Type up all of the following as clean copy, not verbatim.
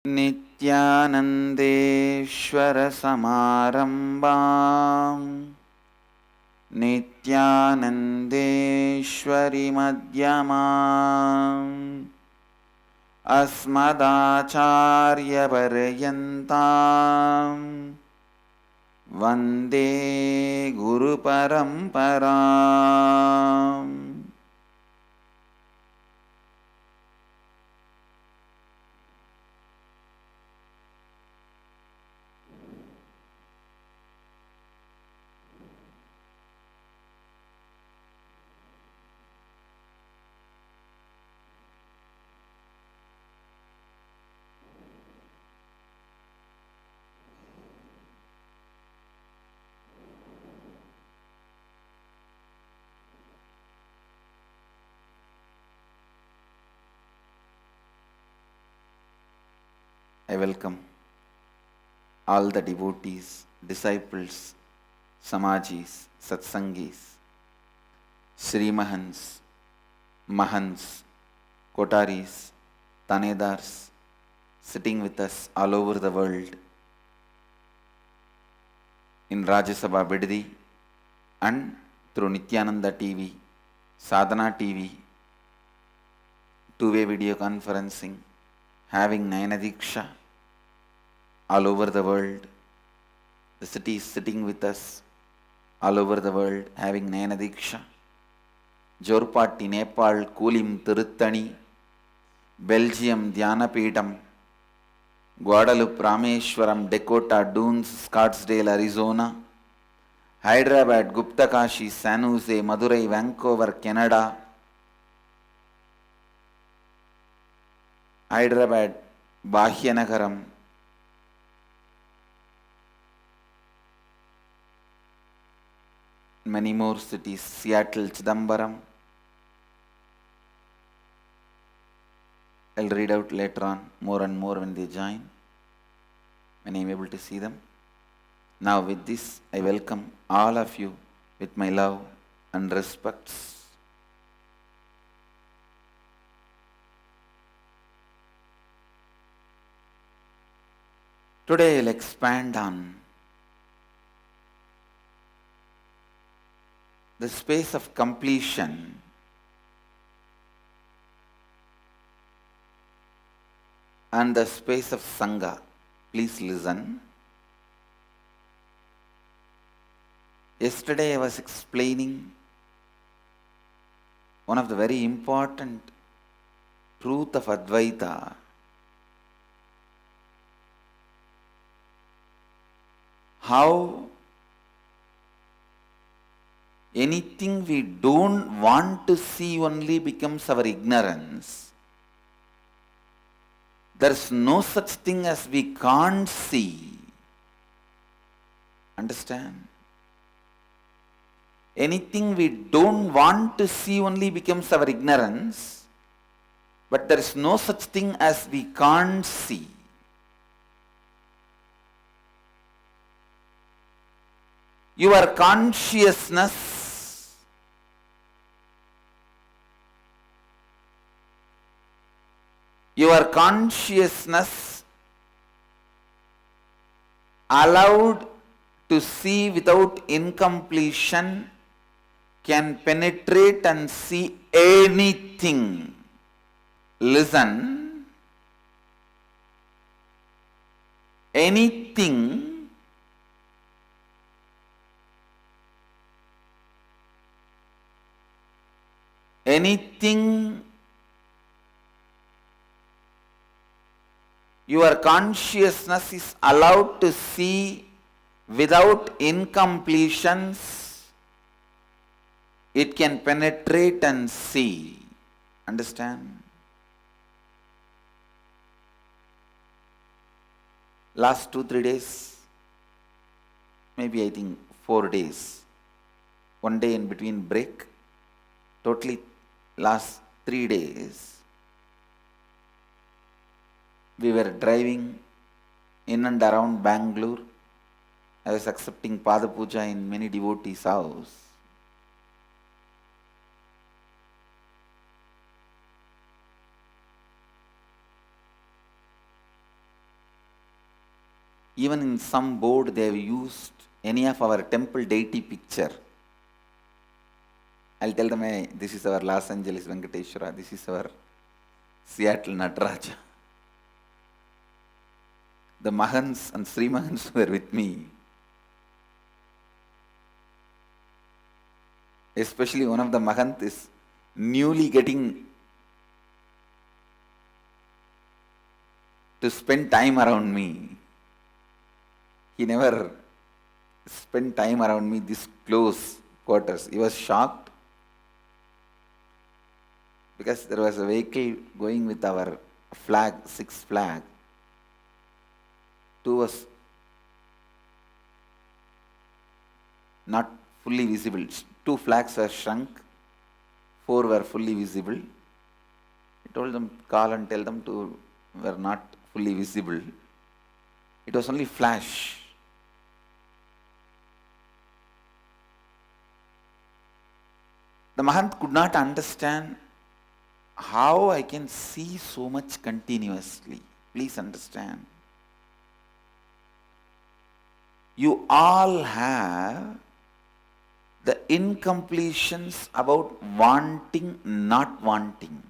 नित्यानन्देश्वरसमारम्भाम् नित्यानन्देश्वरि मध्यमाम् अस्मदाचार्यपर्यन्ताम् वन्दे गुरुपरम्पराम्। I welcome all the devotees, disciples, Samajis, Satsangis, Sri Mahans, Mahans, Kotaris, Tanedars, sitting with us all over the world in Rajya Sabha Biddi and through Nityananda TV, Sadhana TV, two-way video conferencing, having Nayana Diksha all over the world. The city is sitting with us all over the world, having Nayana Diksha. Jorpatti, Nepal, Kulim, Tiruttani, Belgium, Dhyanapitham, Guadalupe, Rameshwaram, Dakota, Dunes, Scottsdale, Arizona, Hyderabad, Guptakashi, San Jose, Madurai, Vancouver, Canada, Hyderabad, Bhagyanagaram, many more cities, Seattle, Chidambaram. I'll read out later on more and more when they join, when I'm able to see them. Now with this, I welcome all of you with my love and respects. Today I'll expand on the space of completion and the space of Sangha. Please listen. Yesterday I was explaining one of the very important truth of Advaita. How anything we don't want to see only becomes our ignorance. There is no such thing as we can't see. Understand? Anything we don't want to see only becomes our ignorance, but there is no such thing as we can't see. Your consciousness allowed to see without incompletion can penetrate and see anything. Listen. Anything your consciousness is allowed to see without incompletions, it can penetrate and see. Understand? Last 2-3 days, maybe I think 4 days, one day in between break, totally last 3 days, we were driving in and around Bangalore. I was accepting Pada Puja in many devotees' house. Even in some board they have used any of our temple deity picture. I'll tell them, hey, this is our Los Angeles Venkateshwara, this is our Seattle Nataraja. The Mahants and Sri Mahants were with me. Especially one of the Mahant is newly getting to spend time around me. He never spent time around me this close quarters. He was shocked because there was a vehicle going with our flag, 6 flag. 2 was not fully visible. 2 flags were shrunk, 4 were fully visible. I told them, call and tell them to were not fully visible. It was only flash. The Mahant could not understand how I can see so much continuously. Please understand. You all have the incompletions about wanting, not wanting.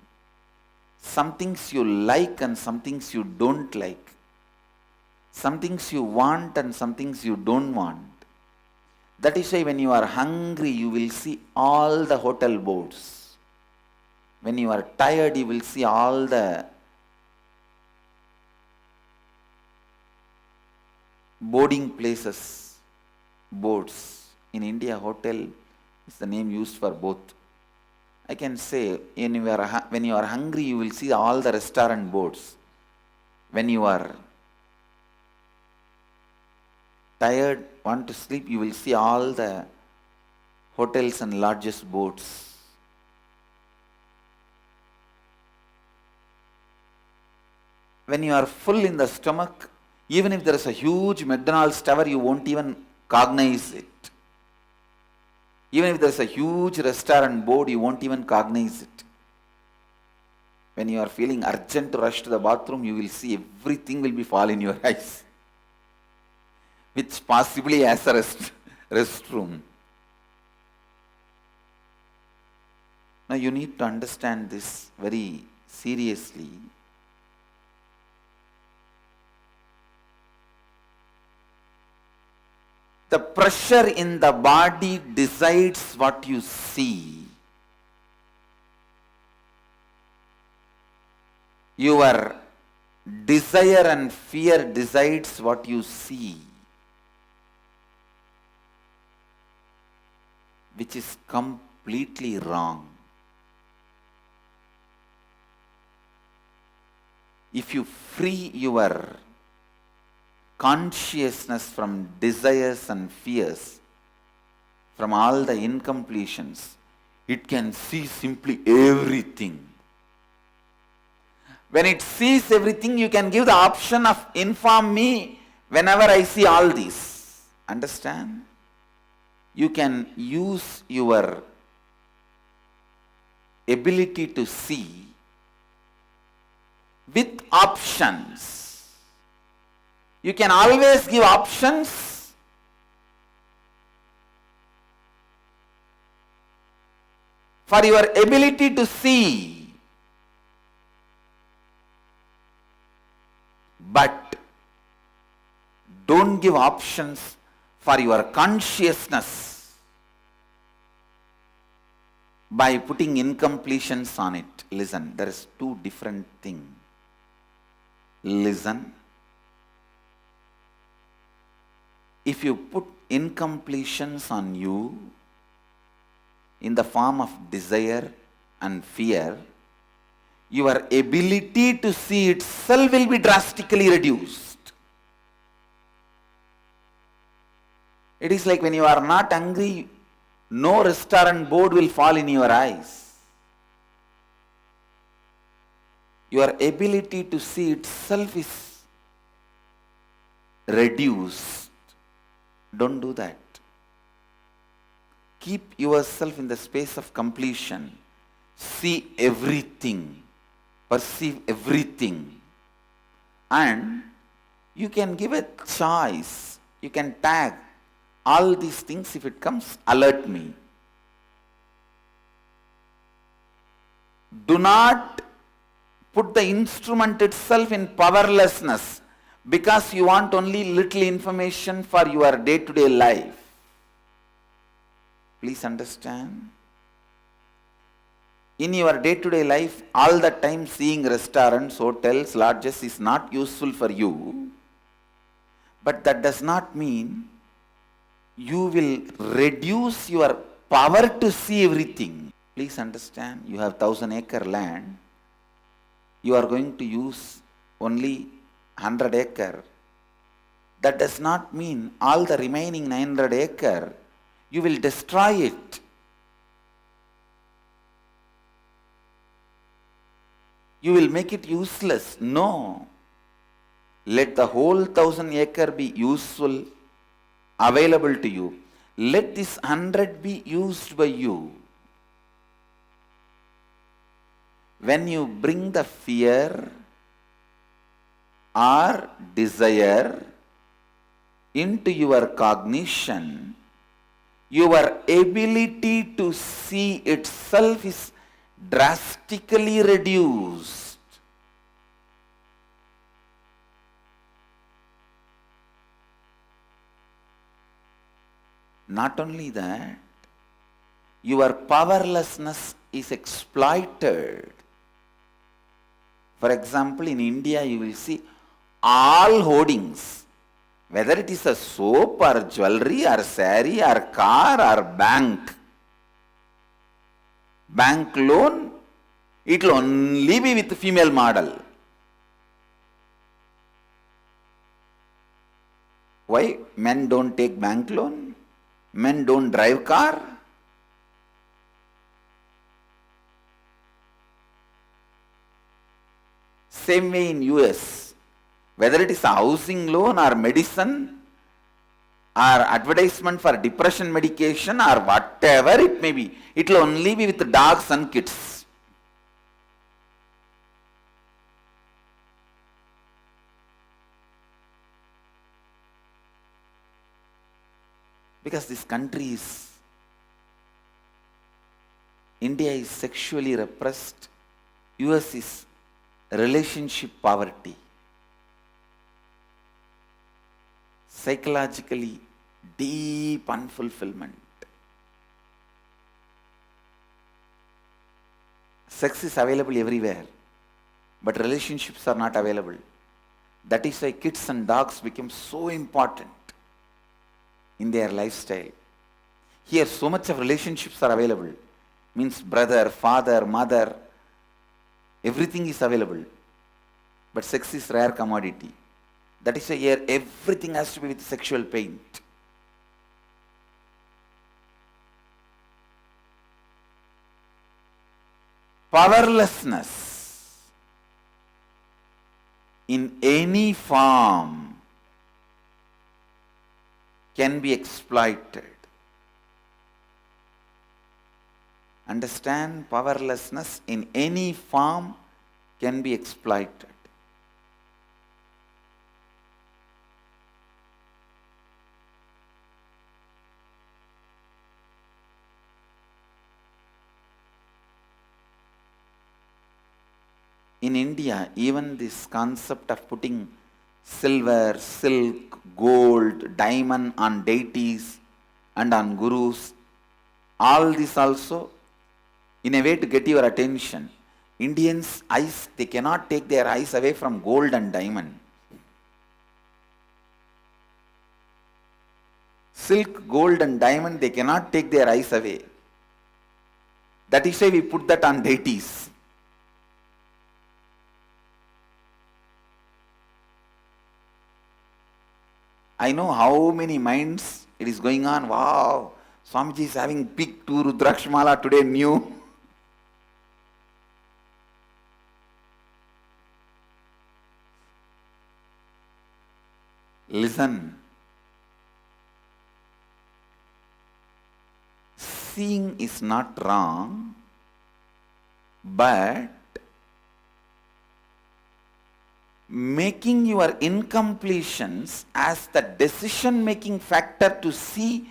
Some things you like and some things you don't like. Some things you want and some things you don't want. That is why when you are hungry, you will see all the hotel boards. When you are tired, you will see all the boarding places, boards. In India, hotel is the name used for both. I can say, when you are hungry, you will see all the restaurant boards. When you are tired, want to sleep, you will see all the hotels and lodges boards. When you are full in the stomach, even if there is a huge McDonald's tower, you won't even cognize it. Even if there is a huge restaurant board, you won't even cognize it. When you are feeling urgent to rush to the bathroom, you will see everything will be fall in your eyes, which possibly has a restroom. Now you need to understand this very seriously. The pressure in the body decides what you see. Your desire and fear decides what you see, which is completely wrong. If you free your consciousness from desires and fears, from all the incompletions, it can see simply everything. When it sees everything, you can give the option of inform me whenever I see all this. Understand? You can use your ability to see with options. You can always give options for your ability to see. But don't give options for your consciousness by putting incompletions on it. Listen, there is 2 different things. Listen. If you put incompletions on you in the form of desire and fear, your ability to see itself will be drastically reduced. It is like when you are not hungry, no restaurant board will fall in your eyes. Your ability to see itself is reduced. Don't do that. Keep yourself in the space of completion. See everything. Perceive everything. And You can give a choice. You can tag all these things. If it comes, alert me. Do not put the instrument itself in powerlessness because you want only little information for your day-to-day life. Please understand. In your day-to-day life, all the time seeing restaurants, hotels, lodges is not useful for you. But that does not mean you will reduce your power to see everything. Please understand, you have 1,000-acre land. You are going to use only 100 acre. That does not mean all the remaining 900 acre, you will destroy it. You will make it useless. No. Let the whole 1,000 acre be useful, available to you. Let this 100 be used by you. When you bring the fear or desire into your cognition, your ability to see itself is drastically reduced. Not only that, your powerlessness is exploited. For example, in India you will see all hoardings, whether it is a soap or jewelry or saree or car or bank loan, it will only be with female model. Why? Men don't take bank loan? Men don't drive car? Same way in US, whether it is a housing loan or medicine or advertisement for depression medication or whatever it may be, it will only be with dogs and kids. Because this country is, India is sexually repressed, US is relationship poverty. Psychologically deep unfulfillment. Sex is available everywhere, but relationships are not available. That is why kids and dogs become so important in their lifestyle. Here so much of relationships are available. Means brother, father, mother, everything is available. But sex is rare commodity. That is why here everything has to be with sexual paint. Powerlessness in any form can be exploited. Understand, powerlessness in any form can be exploited. In India, even this concept of putting silver, silk, gold, diamond on deities and on gurus, all this also in a way to get your attention. Indians' eyes, they cannot take their eyes away from gold and diamond. Silk, gold and diamond, they cannot take their eyes away. That is why we put that on deities. I know how many minds it is going on. Wow, Swamiji is having big 2 Rudrakshmala today new. Listen. Seeing is not wrong, but making your incompletions as the decision making factor to see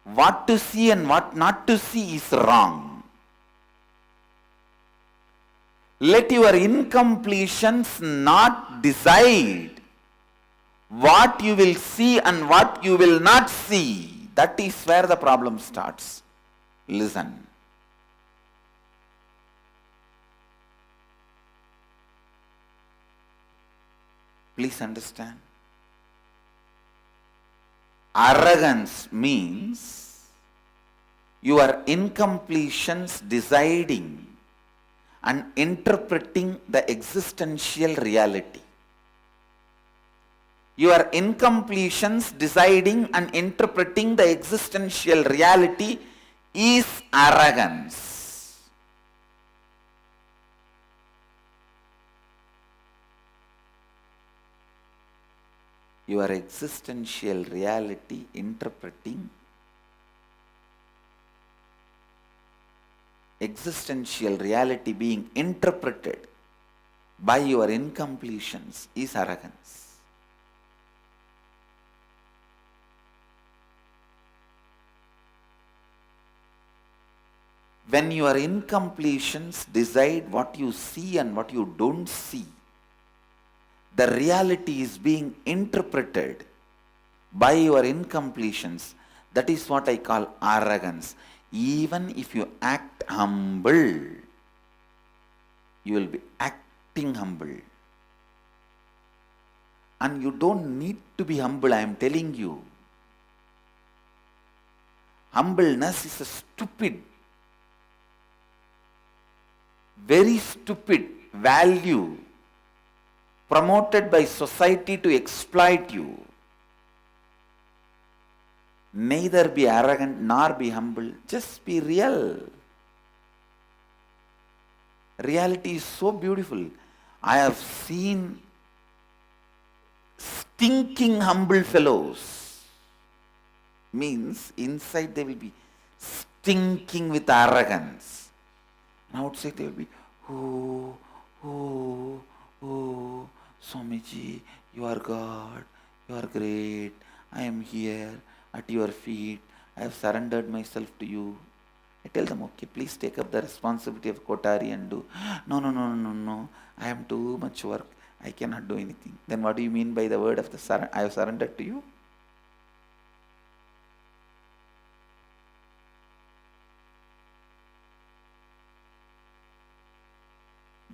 what to see and what not to see is wrong. Let your incompletions not decide what you will see and what you will not see. That is where the problem starts. Listen. Please understand. Arrogance means your incompletions deciding and interpreting the existential reality. Your incompletions deciding and interpreting the existential reality is arrogance. Your existential reality interpreting, existential reality being interpreted by your incompletions is arrogance. When your incompletions decide what you see and what you don't see, the reality is being interpreted by your incompletions. That is what I call arrogance. Even if you act humble, you will be acting humble. And you don't need to be humble, I am telling you. Humbleness is a stupid, very stupid value promoted by society to exploit you. Neither be arrogant nor be humble, just be real. Reality is so beautiful. I have seen stinking humble fellows. Means inside they will be stinking with arrogance. And outside they will be, oh, Swamiji, you are God, you are great, I am here at your feet, I have surrendered myself to you. I tell them, okay, please take up the responsibility of Kotari and do. No, I am too much work, I cannot do anything. Then what do you mean by the word of the I have surrendered to you?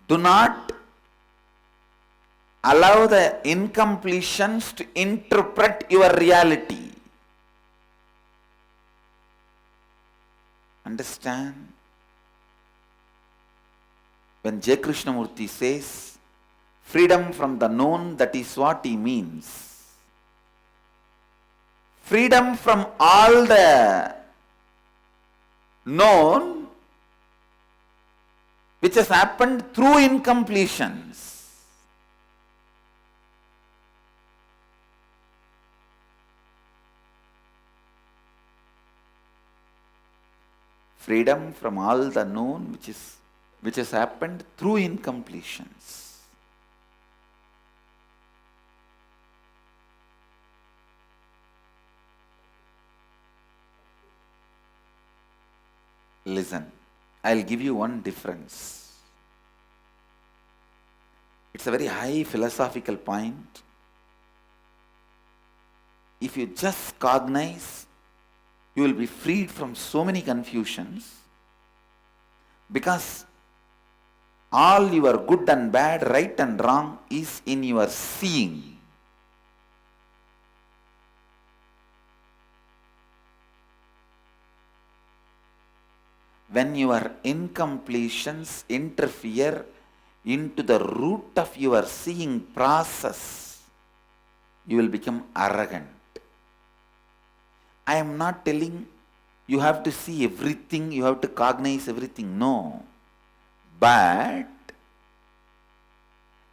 Do not allow the incompletions to interpret your reality. Understand? When J. Krishnamurti says, freedom from the known, that is what he means. Freedom from all the known which has happened through incompletions. Freedom from all the known which has happened through incompletions. Listen, I'll give you one difference. It's a very high philosophical point. If you just cognize, you will be freed from so many confusions, because all your good and bad, right and wrong is in your seeing. When your incompletions interfere into the root of your seeing process, you will become arrogant. I am not telling you have to see everything, you have to cognize everything. No. But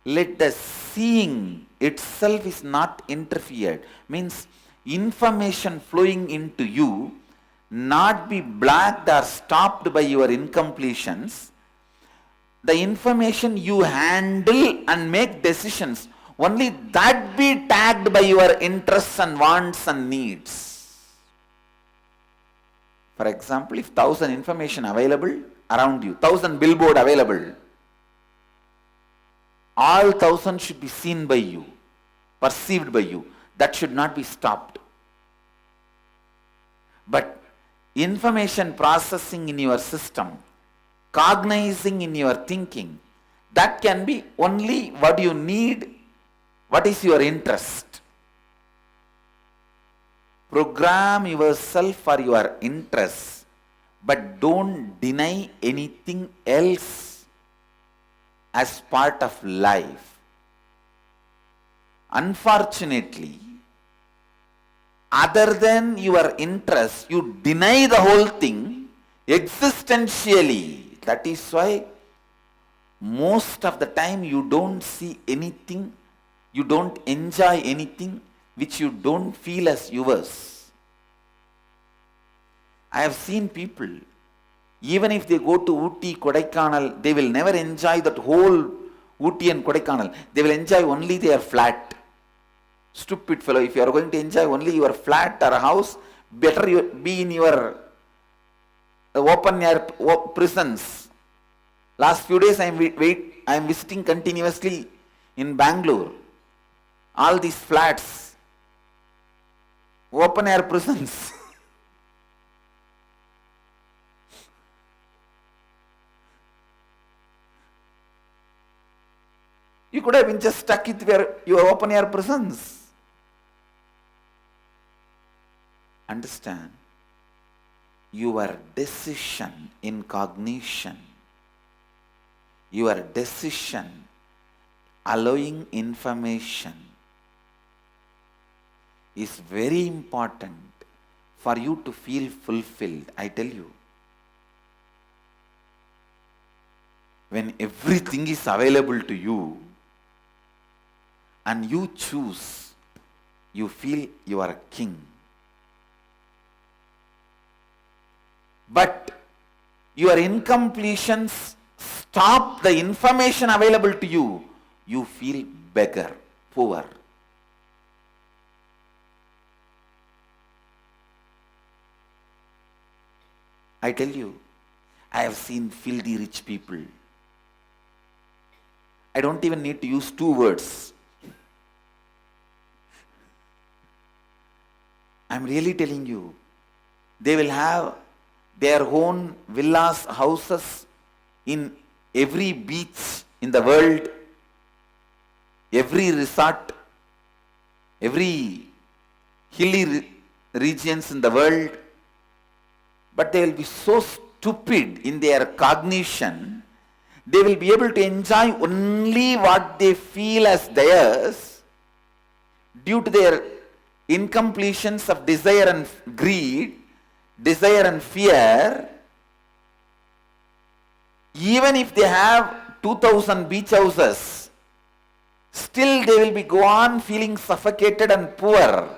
let the seeing itself is not interfered. Means information flowing into you not be blocked or stopped by your incompletions. The information you handle and make decisions only that be tagged by your interests and wants and needs. For example, if 1,000 information available around you, 1,000 billboard available, all 1,000 should be seen by you, perceived by you. That should not be stopped. But information processing in your system, cognizing in your thinking, that can be only what you need, what is your interest. Program yourself for your interests, but don't deny anything else as part of life. Unfortunately, other than your interest, you deny the whole thing existentially. That is why most of the time you don't see anything, you don't enjoy anything which you don't feel as yours. I have seen people, even if they go to Ooty, Kodaikanal, they will never enjoy that whole Ooty and Kodaikanal. They will enjoy only their flat. Stupid fellow, if you are going to enjoy only your flat or a house, better you be in your open air prisons. Last few days I am visiting continuously in Bangalore. All these flats, open air prisons. You could have been just stuck with your open air prisons. Understand? Your decision in cognition, your decision allowing information is very important for you to feel fulfilled. I tell you, when everything is available to you and you choose, you feel you are a king. But your incompletions stop the information available to you, you feel beggar, poor. I tell you, I have seen filthy rich people. I don't even need to use two words. I'm really telling you, they will have their own villas, houses in every beach in the world, every resort, every hilly regions in the world. But they will be so stupid in their cognition, they will be able to enjoy only what they feel as theirs due to their incompletions of desire and greed, desire and fear. Even if they have 2,000 beach houses, still they will be go on feeling suffocated and poor.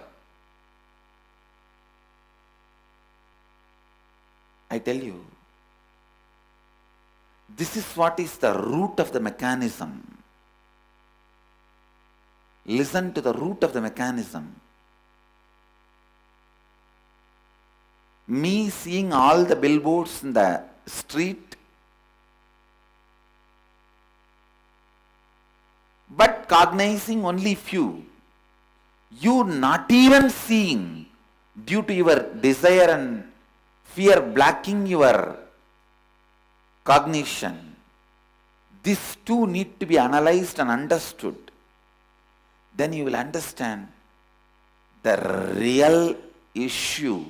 I tell you, this is what is the root of the mechanism. Listen to the root of the mechanism. Me seeing all the billboards in the street, but cognizing only few, you not even seeing due to your desire and fear blocking your cognition. These two need to be analyzed and understood. Then you will understand the real issue,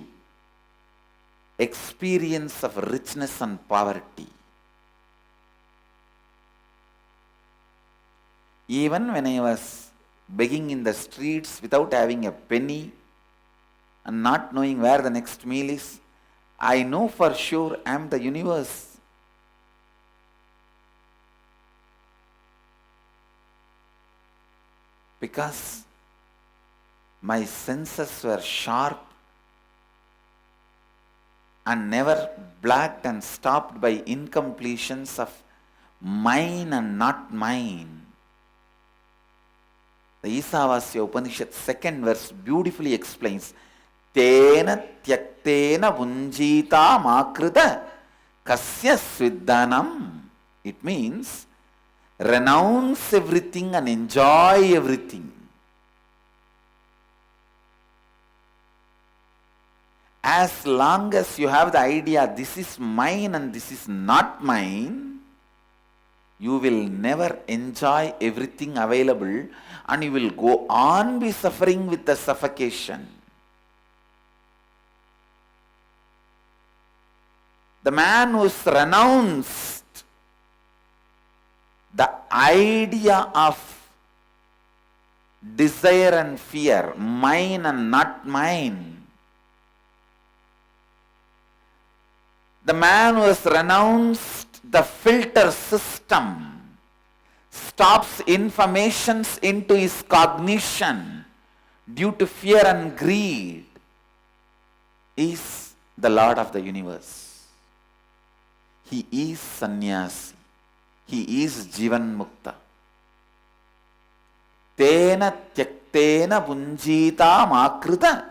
experience of richness and poverty. Even when I was begging in the streets without having a penny and not knowing where the next meal is, I know for sure I am the universe. Because my senses were sharp and never blocked and stopped by incompletions of mine and not mine. The Isavasya Upanishad second verse beautifully explains, Tena tyaktena vunjita makrita kasya sviddanam. It means renounce everything and enjoy everything. As long as you have the idea, this is mine and this is not mine, you will never enjoy everything available and you will go on be suffering with the suffocation. The man who's renounced the idea of desire and fear, mine and not mine, the man who has renounced the filter system, stops informations into his cognition due to fear and greed, is the Lord of the universe. He is sannyasi. He is Jivan Mukta. Tena tyaktena vunjita makrita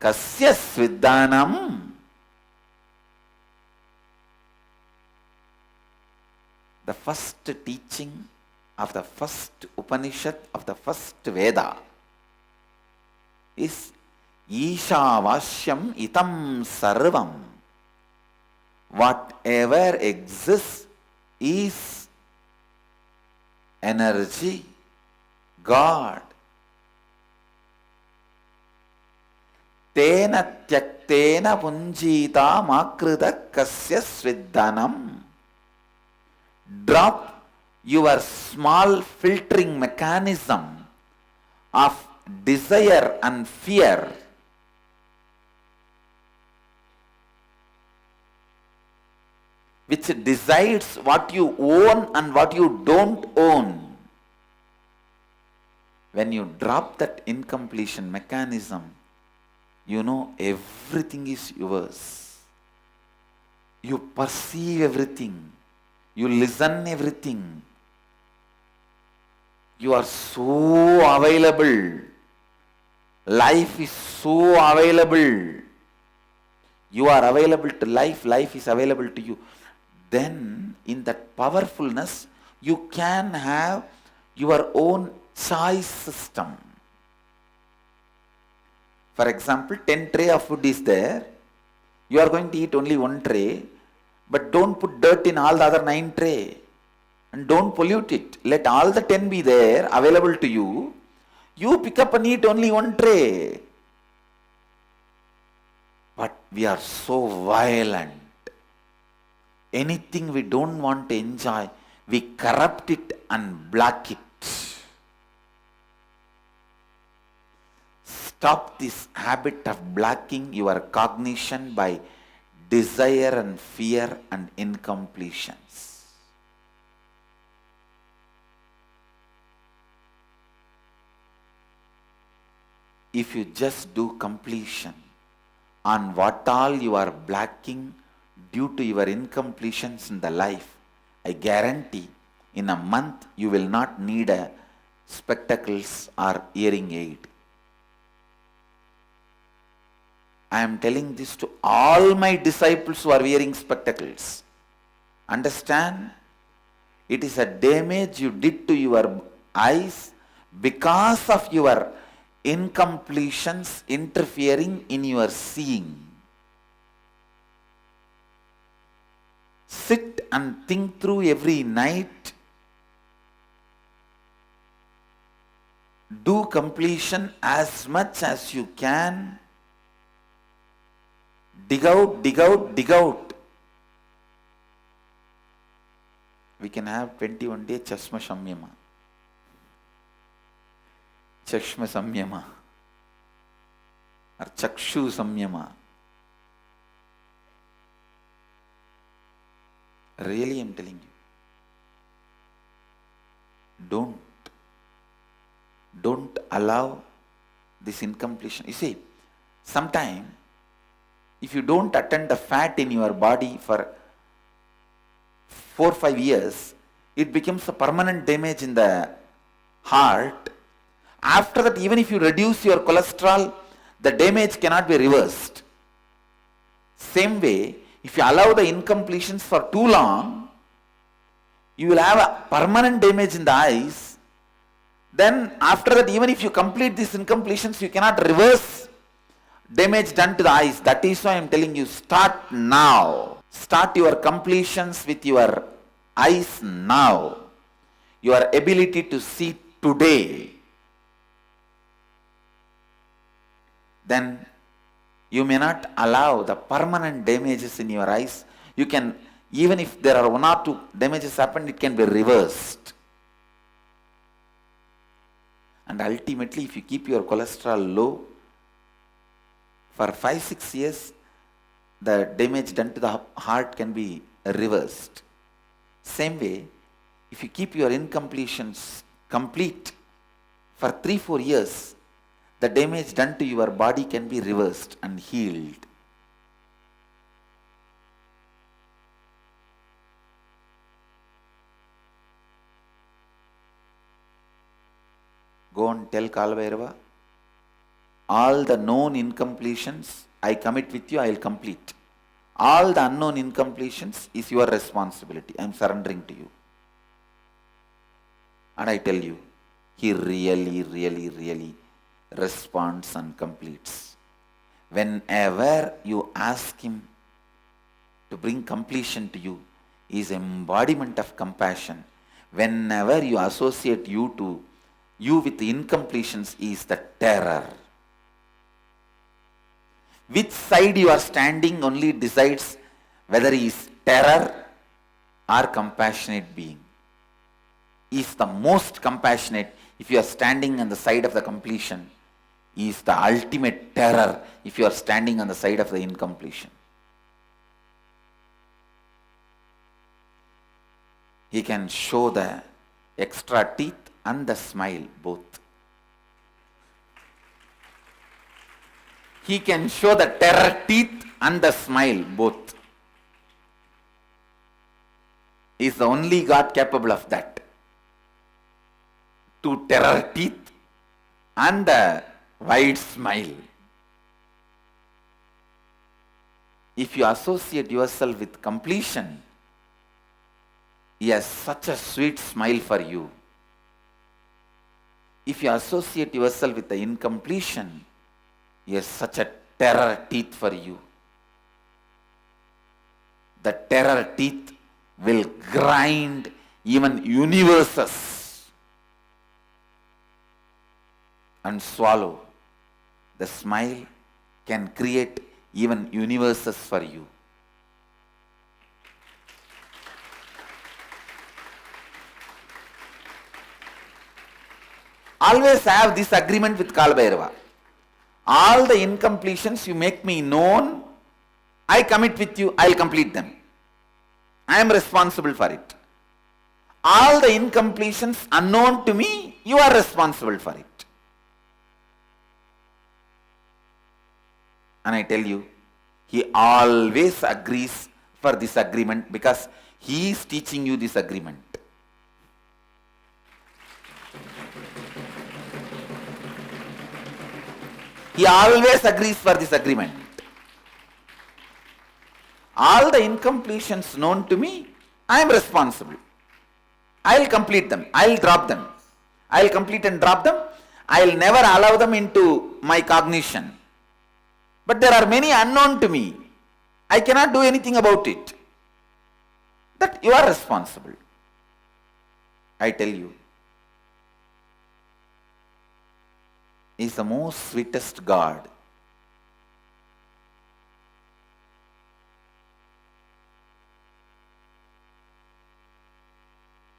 kasya sviddanam. The first teaching of the first Upanishad of the first Veda is Ishavashyam itam sarvam. Whatever exists is energy, God. Tena tyaktena punjita makrita kasya sviddanam. Drop your small filtering mechanism of desire and fear. Which decides what you own and what you don't own. When you drop that incompletion mechanism, you know everything is yours. You perceive everything. You listen everything. You are so available. Life is so available. You are available to life. Life is available to you. Then in that powerfulness, you can have your own choice system. For example, 10 tray of food is there. You are going to eat only one tray, but don't put dirt in all the other 9 tray. And don't pollute it. Let all the 10 be there, available to you. You pick up and eat only one tray. But we are so violent. Anything we don't want to enjoy, we corrupt it and block it. Stop this habit of blocking your cognition by desire and fear and incompletions. If you just do completion on what all you are blocking due to your incompletions in the life, I guarantee in a month you will not need a spectacles or hearing aid. I am telling this to all my disciples who are wearing spectacles. Understand? It is a damage you did to your eyes because of your incompletions interfering in your seeing. Sit and think through every night. Do completion as much as you can. Dig out, dig out, dig out. We can have 21-day Chashma Samyama. Chashma Samyama. Or Chakshu Samyama. Really, I am telling you. Don't allow this incompletion. You see, sometime, if you don't attend the fat in your body for 4 or 5 years, it becomes a permanent damage in the heart. after that, even if you reduce your cholesterol, the damage cannot be reversed. Same way, if you allow the incompletions for too long, you will have a permanent damage in the eyes. Then after that, even if you complete these incompletions, you cannot reverse damage done to the eyes. That is why I am telling you, start now. Start your completions with your eyes now. Your ability to see today. Then you may not allow the permanent damages in your eyes. You can, even if there are one or two damages happen, it can be reversed. And ultimately, if you keep your cholesterol low, for 5-6 years, the damage done to the heart can be reversed. Same way, if you keep your incompletions complete for 3-4 years, the damage done to your body can be reversed and healed. Go and tell Kalabhairava, all the known incompletions I commit with you, I will complete. All the unknown incompletions is your responsibility. I am surrendering to you. And I tell you, he really responds and completes. Whenever you ask him to bring completion to you, he is embodiment of compassion. Whenever you associate you with the incompletions, he is the terror. Which side you are standing only decides whether he is terror or compassionate being. He is the most compassionate if you are standing on the side of the completion. He is the ultimate terror if you are standing on the side of the incompletion. He can show the extra teeth and the smile both. He can show the terror teeth and the smile both. He is the only God capable of that. To terror teeth and the wide smile. If you associate yourself with completion, he has such a sweet smile for you. If you associate yourself with the incompletion, he has such a terror teeth for you. The terror teeth will grind even universes and swallow. The smile can create even universes for you. Always have this agreement with Kalabhairava. All the incompletions you make me known, I commit with you, I will complete them. I am responsible for it. All the incompletions unknown to me, you are responsible for it. And I tell you, he always agrees for this agreement because he is teaching you this agreement. He always agrees for this agreement. All the incompletions known to me, I am responsible. I will complete them. I will drop them. I will complete and drop them. I will never allow them into my cognition. But there are many unknown to me. I cannot do anything about it. That you are responsible. I tell you, he is the most sweetest God.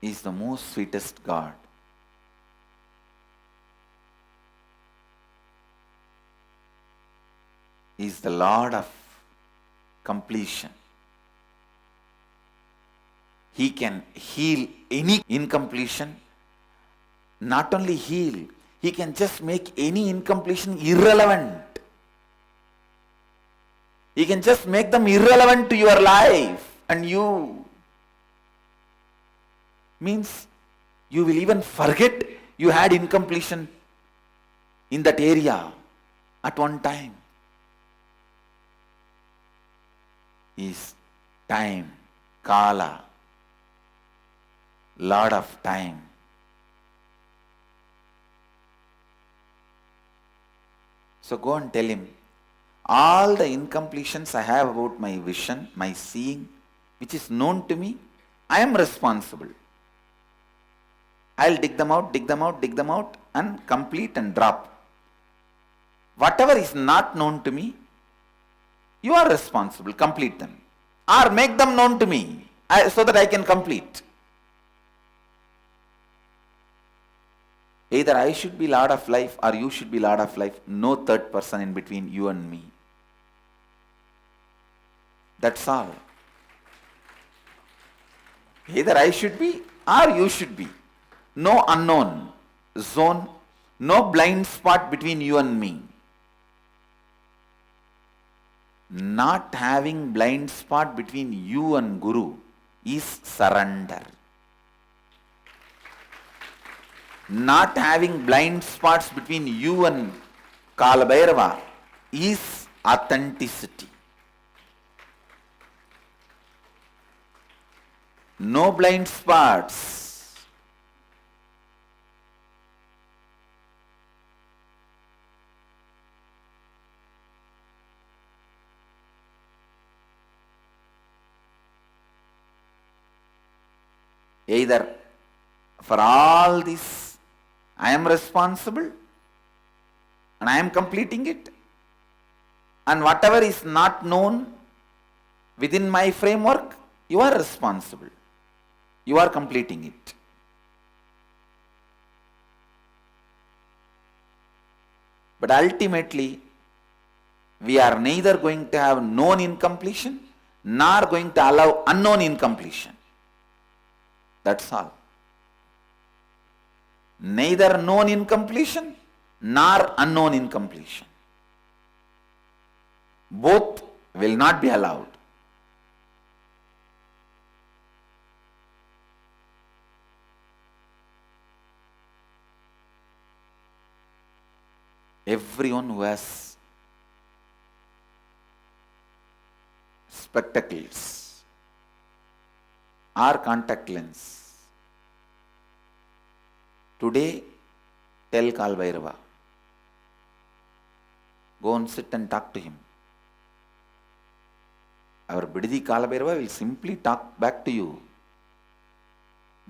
He is the most sweetest God. He is the Lord of completion. He can heal any incompletion. Not only heal, he can just make any incompletion irrelevant. He can just make them irrelevant to your life and you. Means you will even forget you had incompletion in that area at one time is time, Kala, Lord of time. So go and tell him, all the incompletions I have about my vision, my seeing, which is known to me, I am responsible. I'll dig them out and complete and drop. Whatever is not known to me, you are responsible, complete them. Or make them known to me so that I can complete. Either I should be Lord of life or you should be Lord of life. No third person in between you and me. That's all. Either I should be or you should be. No unknown zone, no blind spot between you and me. Not having blind spot between you and Guru is surrender. Not having blind spots between you and Kalabhairava is authenticity. No blind spots. Either for all this I am responsible and I am completing it, and whatever is not known within my framework, you are responsible. You are completing it. But ultimately, we are neither going to have known incompletion nor going to allow unknown incompletion. That's all. Neither known incompletion nor unknown incompletion. Both will not be allowed. Everyone who has spectacles or contact lens, today tell Kalbhairava, go and sit and talk to him. Our Bididi Kalbhairava will simply talk back to you.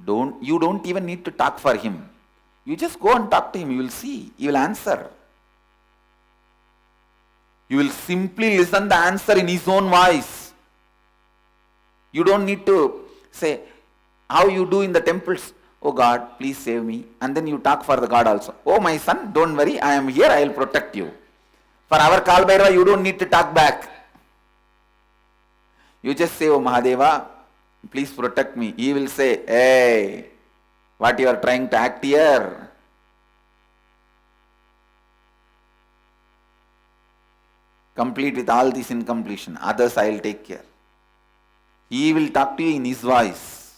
You don't even need to talk for him. You just go and talk to him, you will see, he will answer. You will simply listen the answer in his own voice. You don't need to say, how you do in the temples, oh God, please save me. And then you talk for the God also. Oh my son, don't worry, I am here, I will protect you. For our Kalbhairava, you don't need to talk back. You just say, oh Mahadeva, please protect me. He will say, hey, what you are trying to act here? Complete with all this incompletion. Others I will take care. He will talk to you in his voice.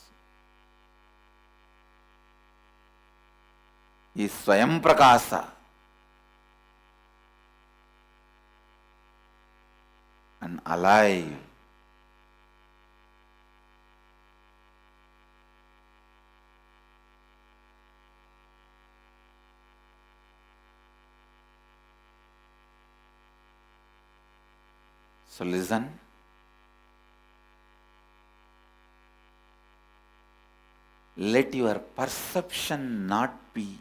He is Swayam Prakasa. And alive. So listen. Let your perception not be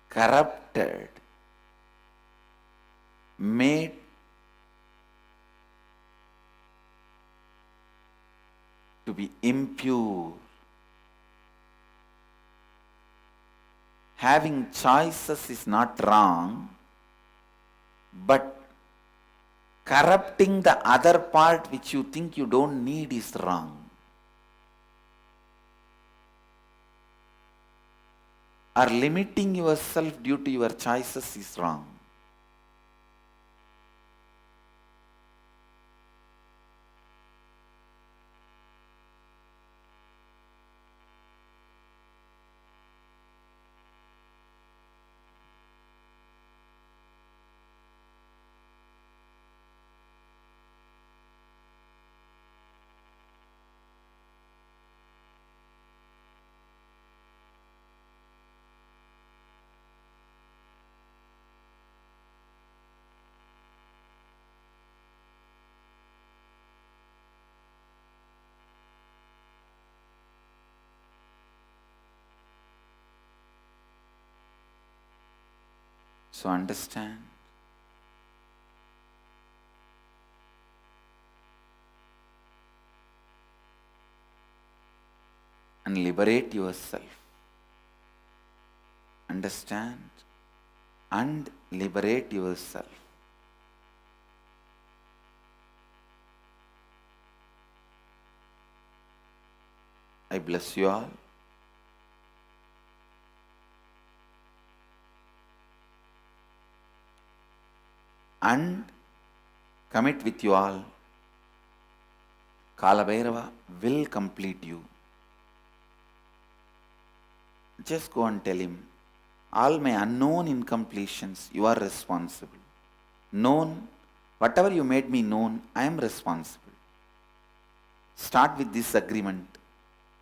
corrupted, made to be impure. Having choices is not wrong, but corrupting the other part which you think you don't need is wrong. Or limiting yourself due to your choices is wrong. So understand and liberate yourself. Understand and liberate yourself. I bless you all. And commit with you all. Kalabhairava will complete you. Just go and tell him, all my unknown incompletions, you are responsible. Known, whatever you made me known, I am responsible. Start with this agreement.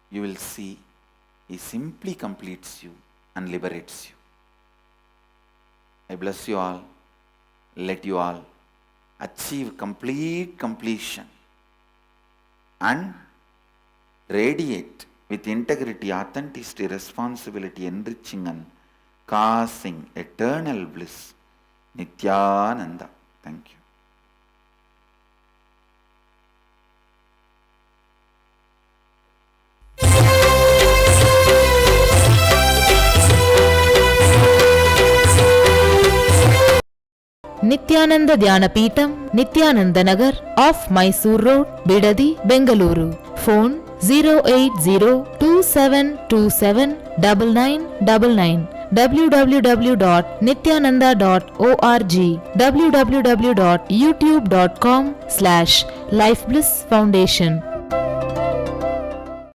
You will see he simply completes you and liberates you. I bless you all. Let you all achieve complete completion and radiate with integrity, authenticity, responsibility, enriching and causing eternal bliss. Nityananda. Thank you. Nityananda Dhyanapitham, Nityananda Nagar, off Mysore Road, Bidadi, Bengaluru. Phone 08027279999. www.nityananda.org. www.youtube.com/Life Bliss Foundation.